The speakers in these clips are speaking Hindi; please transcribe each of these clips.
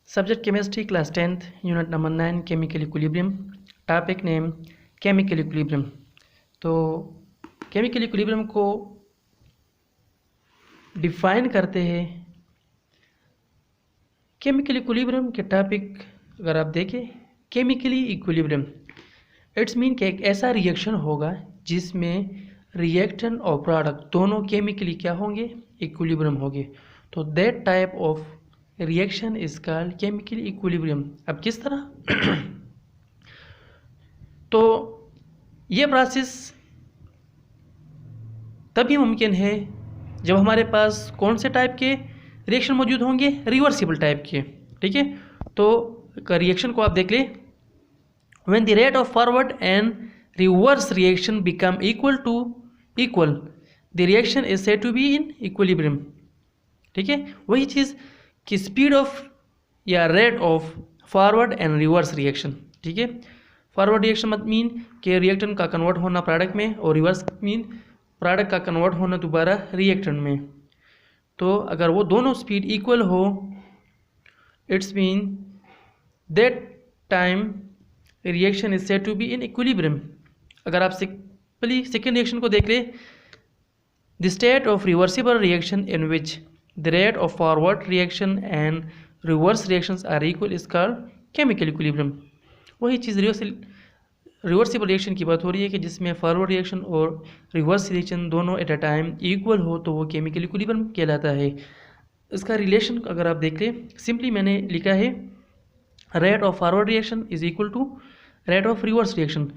Subject chemistry class 10th unit number 9 chemical equilibrium. Topic name chemical equilibrium. तो chemical equilibrium को डिफाइन करते हैं. chemical equilibrium के टॉपिक अगर आप देखें chemically equilibrium इट्स मीन कि एक ऐसा रिएक्शन होगा जिसमें रिएक्टेंट और प्रोडक्ट दोनों केमिकली क्या होंगे, इक्विलिब्रियम होंगे. तो that type of reaction is called chemical equilibrium. अब किस तरह तो ये प्रोसेस तभी मुमकिन है जब हमारे पास कौन से टाइप के रिएक्शन मौजूद होंगे, रिवर्सिबल टाइप के. ठीक है, तो रिएक्शन को आप देख लें. When the rate of forward and reverse reaction become equal, the reaction is said to be in equilibrium. ठीक है, वही चीज़ कि स्पीड ऑफ या rate of forward and reverse reaction. ठीक है, फॉरवर्ड रिएक्शन मत मीन कि रिएक्टेंट का कन्वर्ट होना प्रोडक्ट में, और रिवर्स मीन प्रोडक्ट का कन्वर्ट होना दोबारा रिएक्टेंट में. तो अगर वो दोनों स्पीड इक्वल हो, it's mean that time reaction is said to be in equilibrium. अगर आप सिंपली सेकेंड रिएक्शन को देख ले, the state of reversible reaction in which the rate of forward reaction and reverse reactions are equal is called chemical equilibrium. वही चीज़ रिवर्सिबल रिएक्शन की बात हो रही है कि जिसमें फॉरवर्ड रिएक्शन और रिवर्स रिएक्शन दोनों एट अ टाइम इक्वल हो तो वो केमिकल इक्विलिब्रियम कहलाता है. इसका रिलेशन अगर आप देख लें, सिंपली मैंने लिखा है rate of forward reaction is equal to rate of reverse reaction.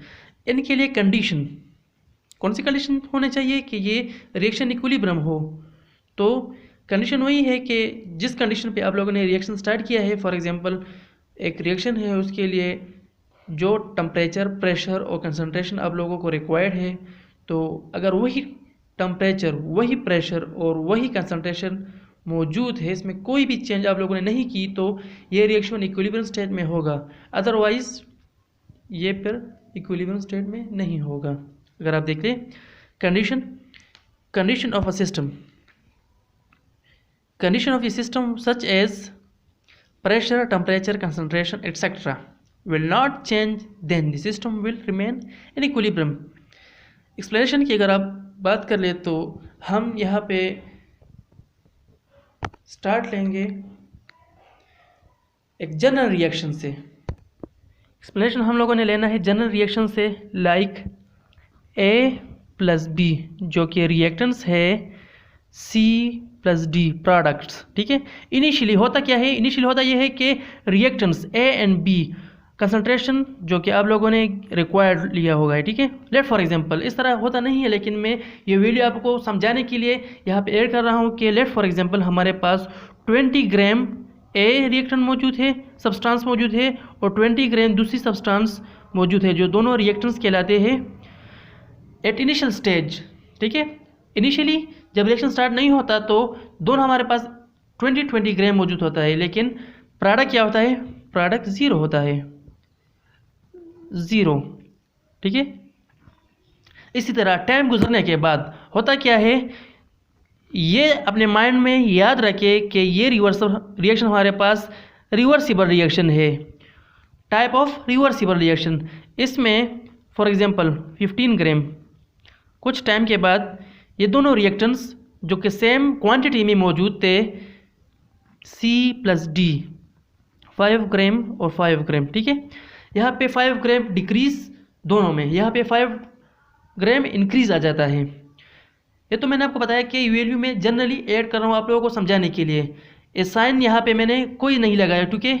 इनके लिए कंडीशन कौन सी कंडीशन होने चाहिए कि ये रिएक्शन इक्विलिब्रियम हो. तो कंडीशन वही है कि जिस कंडीशन पे आप लोगों ने रिएक्शन स्टार्ट किया है. फॉर एग्जांपल एक रिएक्शन है, उसके लिए जो टेम्परेचर, प्रेशर और कंसंट्रेशन आप लोगों को रिक्वायर्ड है, तो अगर वही टेम्परेचर, वही प्रेशर और वही कंसंट्रेशन मौजूद है, इसमें कोई भी चेंज आप लोगों ने नहीं की, तो ये रिएक्शन इक्विलिब्रियम स्टेट में होगा. अदरवाइज ये फिर इक्विलिब्रियम स्टेट में नहीं होगा. अगर आप देख लें condition of a system, condition of a system such as pressure, temperature, concentration etcetera will not change, then the system will remain in equilibrium. Explanation की अगर आप बात कर ले तो हम यहाँ पे स्टार्ट लेंगे एक जनरल रिएक्शन से. एक्सप्लेनेशन हम लोगों ने लेना है जनरल रिएक्शन से, लाइक A प्लस B जो कि रिएक्टेंट्स है C प्लस D प्रोडक्ट्स. ठीक है, इनिशियली होता क्या है, इनिशियली होता यह है कि reactants A and B concentration जो कि आप लोगों ने रिक्वायर्ड लिया होगा. ठीक है, लेट फॉर एग्जांपल इस तरह होता नहीं है, लेकिन मैं ये वीडियो आपको समझाने के लिए यहाँ पे ऐड कर रहा हूँ कि लेट फॉर एग्जांपल हमारे पास 20 ग्राम ए रिएक्टेंट मौजूद है, सब्सटेंस मौजूद है, और 20 ग्राम दूसरी सब्सटेंस मौजूद है, जो दोनों रिएक्टेंट्स कहलाते हैं एट इनिशियल स्टेज. ठीक है, इनिशियली जब रिएक्शन स्टार्ट नहीं होता तो दोनों हमारे पास 20 ग्राम मौजूद होता है, लेकिन प्रोडक्ट क्या होता है, प्रोडक्ट ज़ीरो होता है, ज़ीरो. ठीक है, इसी तरह टाइम गुजरने के बाद होता क्या है, ये अपने माइंड में याद रखे कि ये रिएक्शन हमारे पास रिवर्सिबल रिएक्शन है, टाइप ऑफ रिवर्सिबल रिएक्शन. इसमें फॉर एग्जांपल 15 ग्राम, कुछ टाइम के बाद ये दोनों रिएक्टेंट्स जो कि सेम क्वांटिटी में मौजूद थे, C प्लस D 5 ग्राम और 5 ग्राम. ठीक है, यहाँ पे 5 ग्राम डिक्रीज दोनों में, यहाँ पे 5 ग्राम इंक्रीज आ जाता है. ये तो मैंने आपको बताया कि वैल्यू में जनरली ऐड कर रहा हूँ आप लोगों को समझाने के लिए. ये साइन यहाँ पे मैंने कोई नहीं लगाया क्योंकि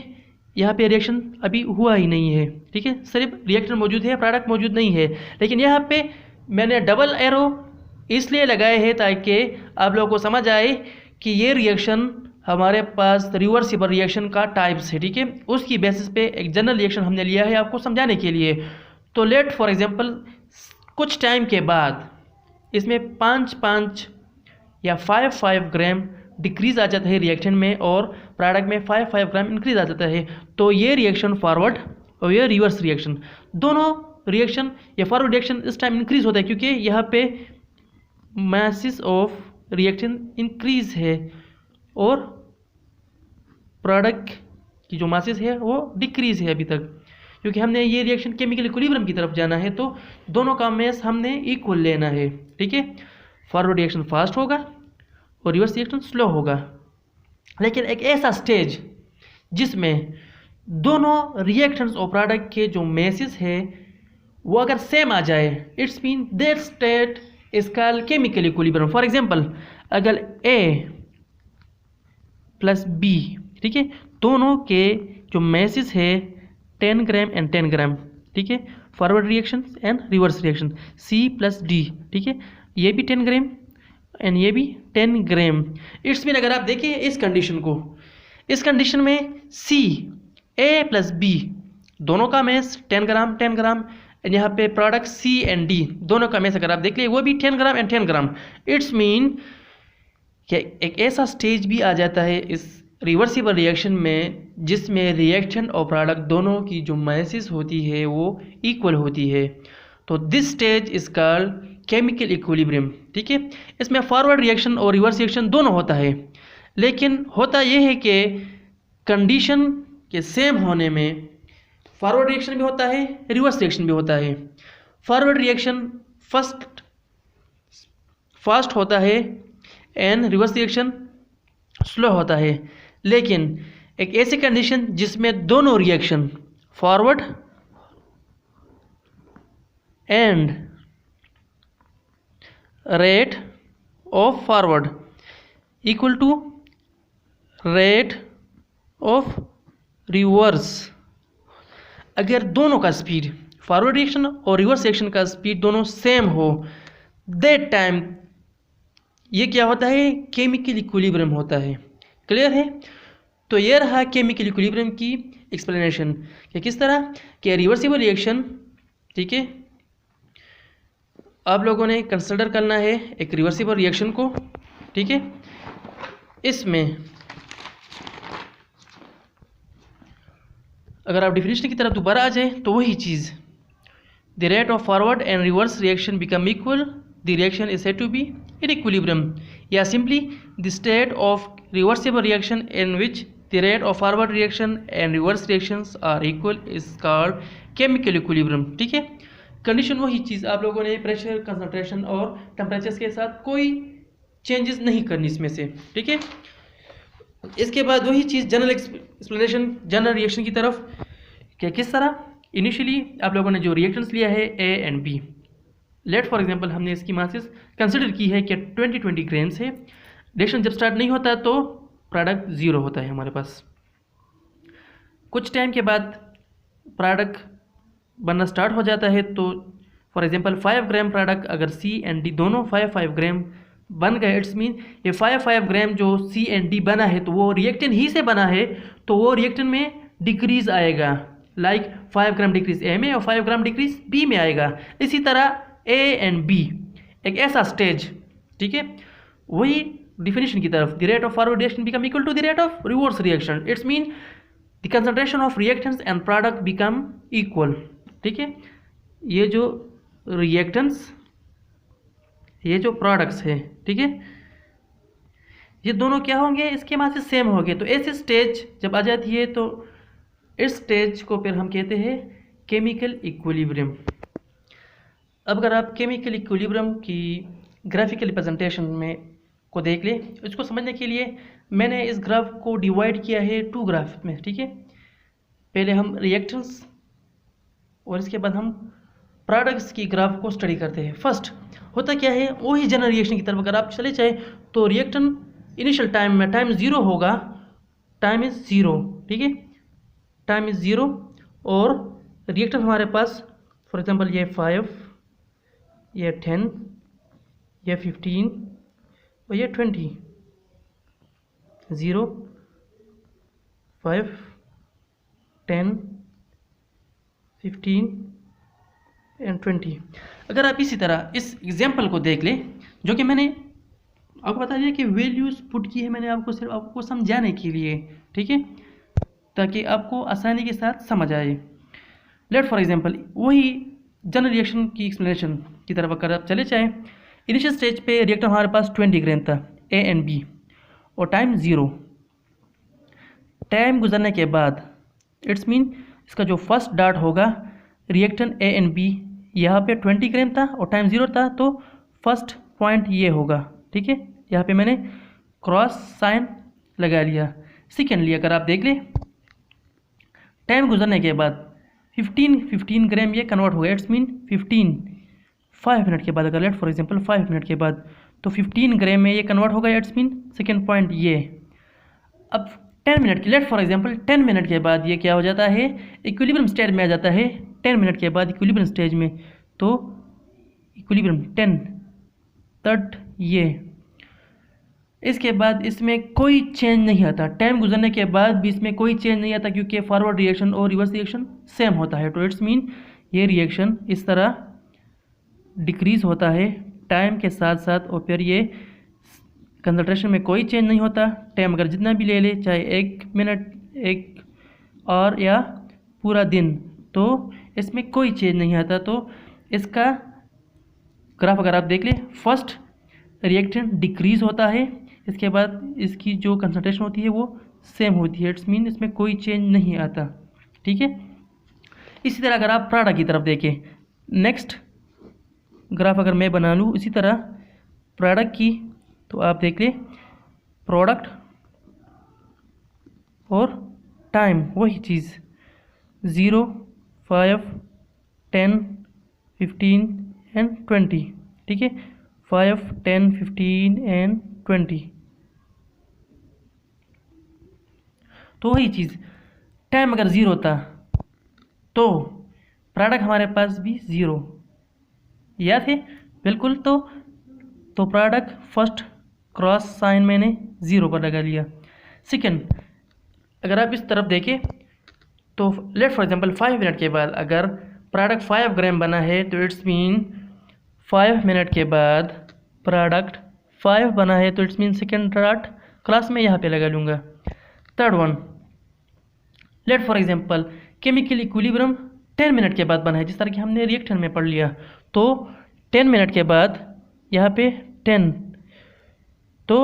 यहाँ पे रिएक्शन अभी हुआ ही नहीं है. ठीक है, सिर्फ रिएक्शन मौजूद है, प्रोडक्ट मौजूद नहीं है. लेकिन यहाँ पे मैंने डबल एरो इसलिए लगाए हैं ताकि आप लोगों को समझ आए कि ये रिएक्शन हमारे पास रिवर्सिबल रिएक्शन का टाइप्स है. ठीक है, उसकी बेसिस पे एक जनरल रिएक्शन हमने लिया है आपको समझाने के लिए. तो लेट फॉर एग्जांपल कुछ टाइम के बाद इसमें 5 या 5 ग्राम डिक्रीज आ जाता है रिएक्शन में, और प्रोडक्ट में 5 ग्राम इंक्रीज आ जाता है. तो ये रिएक्शन फॉरवर्ड और ये रिवर्स रिएक्शन, दोनों रिएक्शन या फॉरवर्ड रिएक्शन इस टाइम इंक्रीज होता है क्योंकि यहाँ पे मासेस ऑफ रिएक्शन इंक्रीज है और प्रोडक्ट की जो मासेस है वो डिक्रीज है अभी तक, क्योंकि हमने ये रिएक्शन केमिकल इक्विलिब्रियम की तरफ जाना है, तो दोनों का मास हमने इक्वल लेना है। ठीक है, फॉरवर्ड रिएक्शन फास्ट होगा और रिवर्स रिएक्शन स्लो होगा। लेकिन एक ऐसा स्टेज जिसमें दोनों रिएक्शंस और प्रोडक्ट के जो मेसेस है वो अगर सेम आ जाए, it's mean that state is called chemical equilibrium. For example, अगर A प्लस B, ठीक है, दोनों के जो मेसेस है 10 ग्राम एंड 10 ग्राम, ठीक है, forward reaction and reverse reaction C plus D, ठीक है, ये भी 10 ग्राम एंड ये भी 10 ग्राम। इट्स मीन अगर आप देखिए इस कंडीशन को, इस कंडीशन में A प्लस B दोनों का मेस 10 ग्राम 10 ग्राम, यहाँ पे प्रोडक्ट C एंड D दोनों का मेस अगर आप देख लिए वो भी 10 gram and 10 gram. It's mean कि एक ऐसा स्टेज भी आ जाता है इस रिवर्सिबल रिएक्शन में जिसमें रिएक्शन और प्रोडक्ट दोनों की जो मासेस होती है वो इक्वल होती है, तो this stage is called chemical equilibrium. ठीक है, इसमें फॉरवर्ड रिएक्शन और रिवर्स रिएक्शन दोनों होता है, लेकिन होता यह है कि कंडीशन के सेम होने में फॉरवर्ड रिएक्शन भी होता है, रिवर्स रिएक्शन भी होता है। फॉरवर्ड रिएक्शन फास्ट होता है एंड रिवर्स रिएक्शन स्लो होता है, लेकिन एक ऐसी कंडीशन जिसमें दोनों reaction forward and rate of forward equal to rate of reverse, अगर दोनों का स्पीड फॉरवर्ड रिएक्शन और रिवर्स रिएक्शन का स्पीड दोनों सेम हो, दैट टाइम ये क्या होता है, केमिकल इक्विलिब्रियम होता है। क्लियर है? तो ये रहा केमिकल इक्विलिब्रियम की एक्सप्लेनेशन कि किस तरह के रिवर्सिबल रिएक्शन, ठीक है, आप लोगों ने कंसिडर करना है एक रिवर्सिबल रिएक्शन को। ठीक है, इसमें अगर आप डिफिनेशन की तरफ दोबारा आ जाए तो वही चीज़, the rate of forward and reverse reaction become equal, the reaction is said to be in equilibrium, या simply the state of reversible reaction in which the rate of forward reaction and reverse reactions are equal is called chemical equilibrium. ठीक है, कंडीशन वही चीज़, आप लोगों ने प्रेशर, कंसंट्रेशन और टेम्परेचर के साथ कोई चेंजेस नहीं करनी इसमें से। ठीक है, इसके बाद वही चीज़ जनरल एक्सप्लेनेशन, जनरल रिएक्शन की तरफ कि किस तरह इनिशियली आप लोगों ने जो रिएक्शंस लिया है A and B, let for example हमने इसकी मासेस कंसिडर की है कि 20 ग्राम्स है। रिएक्शन जब स्टार्ट नहीं होता तो प्रोडक्ट 0 होता है हमारे पास। कुछ टाइम के बाद प्रोडक्ट बनना स्टार्ट हो जाता है, तो फॉर एग्जांपल 5 ग्राम प्रोडक्ट अगर C एंड D दोनों 5 ग्राम बन गए, इट्स मीन ये 5 ग्राम जो C एंड D बना है तो वो रिएक्टेंट ही से बना है, तो वो रिएक्टेंट में डिक्रीज आएगा, लाइक 5 ग्राम डिक्रीज A में और 5 ग्राम डिक्रीज B में आएगा। इसी तरह A एंड B एक ऐसा स्टेज, ठीक है, वही डिफिनेशन की तरफ, the rate of forward reaction become equal to the rate of reverse reaction, it's mean the concentration of reactants and product become equal. ठीक है, ये जो रिएक्टेंट्स, ये जो प्रोडक्ट्स है, ठीक है, ये दोनों क्या होंगे, इसके मास से सेम होंगे। तो ऐसे स्टेज जब आ जाती है तो इस स्टेज को फिर हम कहते हैं केमिकल इक्विलिब्रियम। अब अगर आप केमिकल इक्विलिब्रियम की ग्राफिकल रिप्रेजेंटेशन में को देख लें, इसको समझने के लिए मैंने इस ग्राफ को डिवाइड किया है 2 ग्राफ में। ठीक है, पहले हम रिएक्टेंट्स और इसके बाद हम प्रोडक्ट्स की ग्राफ को स्टडी करते हैं। फर्स्ट होता क्या है, वही जनरल रिएक्शन की तरफ अगर आप चले जाए तो रिएक्टेंट इनिशियल टाइम में टाइम 0 होगा, टाइम इज़ 0, ठीक है, टाइम इज़ 0, और रिएक्टेंट हमारे पास फॉर एग्जांपल ये 5, ये 10, ये 15 और ये 20, 0, 5, 10, 15 एंड 20। अगर आप इसी तरह इस एग्जाम्पल को देख लें, जो कि मैंने आपको बता दिया कि वैल्यूज़ पुट की है मैंने आपको सिर्फ आपको समझाने के लिए, ठीक है, ताकि आपको आसानी के साथ समझ आए। लेट फॉर एग्जांपल वही जनरल रिएक्शन की एक्सप्लेनेशन की तरफ अगर आप चले जाएँ, इनिशियल स्टेज पे रिएक्टर हमारे पास 20 ग्राम था A एंड B और टाइम 0। टाइम गुजरने के बाद, इट्स मीन इसका जो फर्स्ट डार्ट होगा रिएक्टेंट ए एंड बी, यहाँ पे 20 ग्राम था और टाइम 0 था, तो फर्स्ट पॉइंट ये होगा, ठीक है। यहाँ पे मैंने क्रॉस साइन लगा लिया। सेकेंडली अगर आप देख लें, टाइम गुजरने के बाद 15 ग्राम ये कन्वर्ट हो गया, इट्स मीन 5 मिनट के बाद, अगर लेट फॉर एग्जांपल 5 मिनट के बाद, तो 15 ग्राम में ये कन्वर्ट हो गया, इट्स मीन सेकेंड पॉइंट ये। अब 10 मिनट की, लेट फॉर एग्जांपल 10 मिनट के बाद ये क्या हो जाता है, इक्विलिब्रियम स्टेज में आ जाता है। 10 मिनट के बाद इक्विलिब्रियम स्टेज में, तो इक्विलिब्रियम 10 थर्ड ये। इसके बाद इसमें कोई चेंज नहीं आता, टाइम गुजरने के बाद भी इसमें कोई चेंज नहीं आता, क्योंकि फॉरवर्ड रिएक्शन और रिवर्स रिएक्शन सेम होता है। तो इट्स मीन ये रिएक्शन इस तरह डिक्रीज होता है टाइम के साथ साथ, और फिर ये कंसंट्रेशन में कोई चेंज नहीं होता। टाइम अगर जितना भी ले ले, चाहे 1 मिनट, 1 और या पूरा दिन, तो इसमें कोई चेंज नहीं आता। तो इसका ग्राफ अगर आप देख लें, फर्स्ट रिएक्टेंट डिक्रीज होता है, इसके बाद इसकी जो कंसंट्रेशन होती है वो सेम होती है। इट्स मीन इसमें कोई चेंज नहीं आता, ठीक है। इसी तरह अगर आप प्रोडक्ट की तरफ देखें, नेक्स्ट ग्राफ अगर मैं बना लूँ इसी तरह प्रोडक्ट की, तो आप देख लें प्रोडक्ट और टाइम वही चीज़ 0, 5, 10, 15 एंड 20, ठीक है। 5, 10, 15 एंड 20, तो वही चीज़ टाइम अगर 0 था तो प्रोडक्ट हमारे पास भी 0 याद है, बिल्कुल। तो प्रोडक्ट फर्स्ट क्रॉस साइन मैंने 0 पर लगा लिया। सेकेंड अगर आप इस तरफ देखें, तो लेट फॉर एग्जांपल 5 मिनट के बाद अगर प्रोडक्ट 5 ग्राम बना है, तो इट्स मीन 5 मिनट के बाद प्रोडक्ट 5 बना है, तो it's mean second dart class में यहाँ पे लगा लूँगा। Third one, let for example chemical equilibrium 10 minute के बाद बना है, जिस तरह कि हमने रिएक्शन में पढ़ लिया। तो 10 मिनट के बाद यहाँ पे 10, तो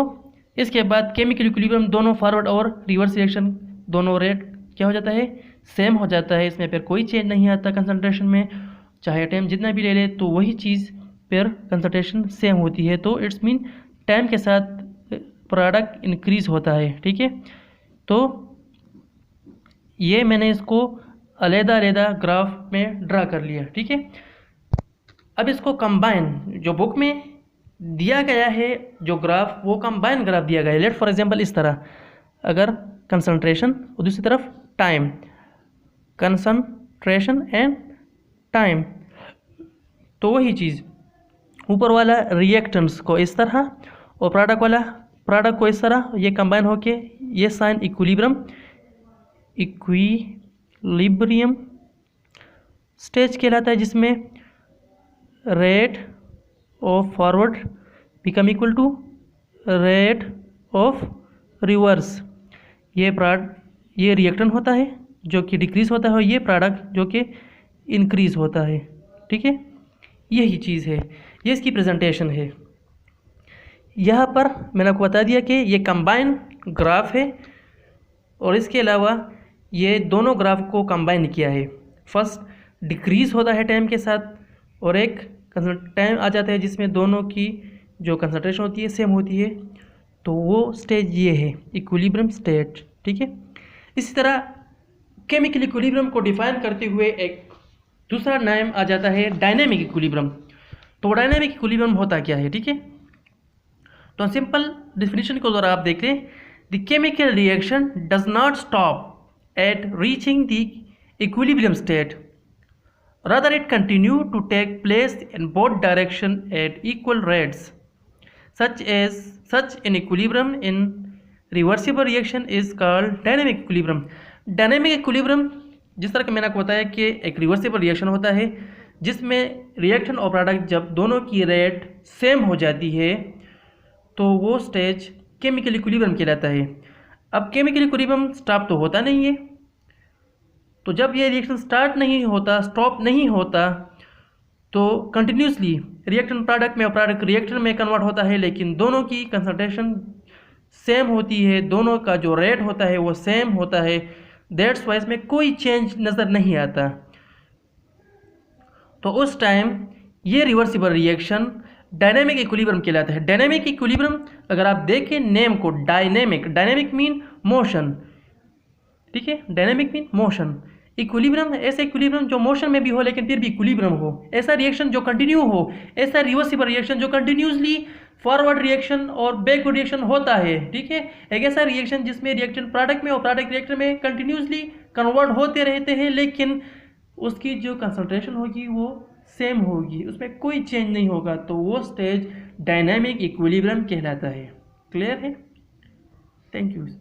इसके बाद केमिकल इक्विलिब्रियम दोनों फॉरवर्ड और रिवर्स रिएक्शन दोनों रेट क्या हो जाता है, सेम हो जाता है। इसमें फिर कोई चेंज नहीं आता कंसंट्रेशन में, चाहे टाइम जितना भी ले ले, तो वही चीज़ फिर कंसंट्रेशन सेम होती है। तो इट्स मीन टाइम के साथ प्रोडक्ट इंक्रीज होता है, ठीक है। तो ये मैंने इसको अलग-अलग ग्राफ में ड्रा कर लिया, ठीक है। अब इसको कंबाइन, जो बुक में दिया गया है जो ग्राफ, वो कंबाइन ग्राफ दिया गया है। लेट फॉर एग्जांपल इस तरह, अगर कंसंट्रेशन और दूसरी तरफ टाइम, कंसंट्रेशन एंड टाइम, तो वही चीज़ ऊपर वाला रिएक्टेंट्स को इस तरह और प्रोडक्ट को इस तरह, ये कंबाइन होके ये साइन इक्विलिब्रियम स्टेज कहलाता है, जिसमें rate of forward become equal to rate of reverse. ये रिएक्टेंट होता है जो कि डिक्रीज होता है, और ये प्रोडक्ट जो कि इंक्रीज होता है, ठीक है। यही चीज़ है, ये इसकी प्रेजेंटेशन है। यहाँ पर मैंने आपको बता दिया कि ये कंबाइन ग्राफ है, और इसके अलावा ये दोनों ग्राफ को कंबाइन किया है। फर्स्ट डिक्रीज होता है टाइम के साथ, और एक टाइम आ जाता है जिसमें दोनों की जो कंसंट्रेशन होती है सेम होती है, तो वो स्टेज ये है इक्विलिब्रियम स्टेट, ठीक है। इसी तरह केमिकल इक्विलिब्रियम को डिफाइन करते हुए एक दूसरा नाम आ जाता है डायनेमिक इक्विलिब्रियम। तो डायनेमिक इक्विलिब्रियम होता क्या है, ठीक है। तो सिंपल डिफिनीशन को अगर आप देख लें, the chemical reaction does not stop at reaching the equilibrium state, rather it continue to take place in both direction at equal rates. Such an equilibrium in reversible reaction is called dynamic equilibrium. Dynamic equilibrium जिस तरह के मैंने आपको बताया कि एक रिवर्सिबल रिएक्शन होता है जिसमें रिएक्शन और प्रोडक्ट जब दोनों की रेट सेम हो जाती है, तो वो स्टेज केमिकल इक्विलिब्रियम कहलाता है। अब केमिकल इक्विलिब्रियम स्टॉप तो होता नहीं है, तो जब ये रिएक्शन स्टार्ट नहीं होता, स्टॉप नहीं होता, तो कंटिन्यूसली रिएक्शन प्रोडक्ट में और प्रोडक्ट रिएक्टर में कन्वर्ट होता है, लेकिन दोनों की कंसंट्रेशन सेम होती है, दोनों का जो रेट होता है वो सेम होता है, दैट्स वाइज में कोई चेंज नज़र नहीं आता, तो उस टाइम ये रिवर्सिबल रिएक्शन डायनेमिक इक्विलिब्रियम कहलाता है। डायनेमिक इक्विलिब्रियम अगर आप देखें नेम को, डायनेमिक, डायनेमिक मीन मोशन, ठीक है, डायनेमिक मीन मोशन। इक्विलिब्रियम ऐसा इक्विलिब्रियम जो मोशन में भी हो लेकिन फिर भी इक्विलिब्रियम हो, ऐसा रिएक्शन जो कंटिन्यू हो, ऐसा रिवर्सिबल रिएक्शन जो कंटिन्यूसली फॉरवर्ड रिएक्शन और बैकवर्ड रिएक्शन होता है, ठीक है। एक ऐसा रिएक्शन जिसमें रिएक्शन प्रोडक्ट में और प्रोडक्ट रिएक्टर में कंटिन्यूसली कन्वर्ट होते रहते हैं, लेकिन उसकी जो कंसंट्रेशन होगी वो सेम होगी, उसमें कोई चेंज नहीं होगा, तो वो स्टेज डायनामिक इक्विलिब्रियम कहलाता है। क्लियर है? Thank you.